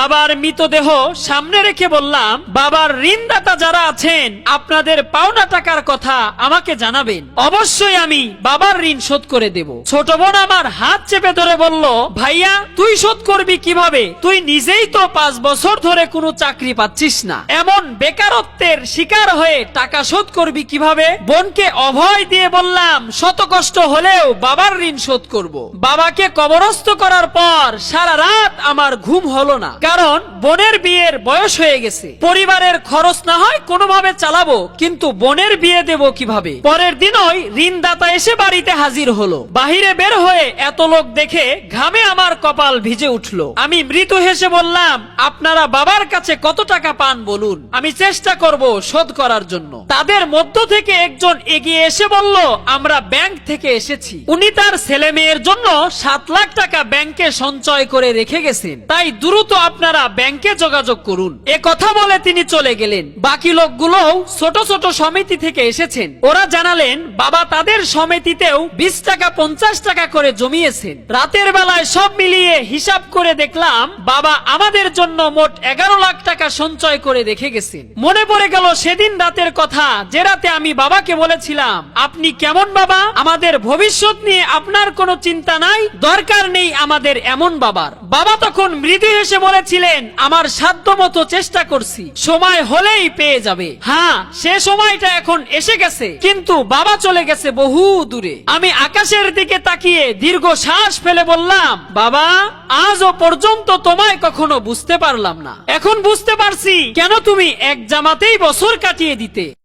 বাবার মৃতদেহ সামনে রেখে বললাম, বাবার ঋণদাতা যারা আছেন আপনাদের পাওনা টাকার কথা আমাকে জানাবেন, অবশ্যই আমি বাবার ঋণ শোধ করে দেব। ছোট বোন আমার হাত চেপে ধরে বলল, ভাইয়া তুই শোধ করবি কিভাবে? তুই নিজেই তো 5 বছর ধরে কোনো চাকরি পাচ্ছিস না, এমন বেকারত্বের শিকার হয়ে টাকা শোধ করবি কিভাবে? বোনকে অভয় দিয়ে বললাম, শত কষ্ট হলেও বাবার ঋণ শোধ করব। বাবাকে কবরস্থ করার পর সারা রাত আমার ঘুম হলো না, কারণ বোনের বিয়ের বয়স হয়ে গেছে। পরিবারের খরচ না হয় কোনোভাবে চালাবো, কিন্তু বোনের বিয়ে দেব কিভাবে? পরের দিনই ঋণদাতা এসে বাড়িতে হাজির হলো। বাহিরে বের হয়ে এত লোক দেখে ঘামে আমার কপাল ভিজে উঠলো। আমি মৃদু হেসে বললাম, আপনারা বাবার কাছে কত টাকা পান বলুন, আমি চেষ্টা করব শোধ করার জন্য। তাদের মধ্য থেকে একজন এগিয়ে এসে বলল, আমরা ব্যাংক থেকে এসেছি। উনি তার ছেলে মেয়ের জন্য 7 লাখ টাকা ব্যাংকে সঞ্চয় করে রেখে গেছেন, তাই দ্রুত আপনারা ব্যাংকে যোগাযোগ করুন। এ কথা বলে তিনি চলে গেলেন। বাকি লোকগুলোও ছোট ছোট সমিতি থেকে এসেছেন। ওরা জানালেন বাবা তাদের সমিতিতেও 20 টাকা 50 টাকা করে জমিয়েছেন। রাতের বেলায় সব মিলিয়ে হিসাব করে দেখলাম বাবা আমাদের জন্য মোট 11 লাখ টাকা সঞ্চয় করে রেখে গেছেন। মনে পড়ে গেল সেদিন রাতের কথা, যে রাতে আমি বাবাকে বলেছিলাম, আপনি কেমন বাবা? আমাদের ভবিষ্যৎ নিয়ে আপনার কোনো চিন্তা নাই, দরকার নেই আমাদের এমন বাবার। বাবা তখন মৃদু হেসে বলেছিলেন, আমার সাধ্য মতো চেষ্টা করছি, সময় হলেই পেয়ে যাবে। হ্যাঁ, সে সময়টা এখন এসে গেছে, কিন্তু বাবা চলে গেছে বহু দূরে। আমি আকাশের দিকে তাকিয়ে দীর্ঘ শ্বাস ফেলে বললাম, বাবা আজও পর্যন্ত তোমায় কখনো বুঝতে পারলাম না, এখন বুঝতে পারছি কেন তুমি এক জামাতেই বছর কাটিয়ে দিতে।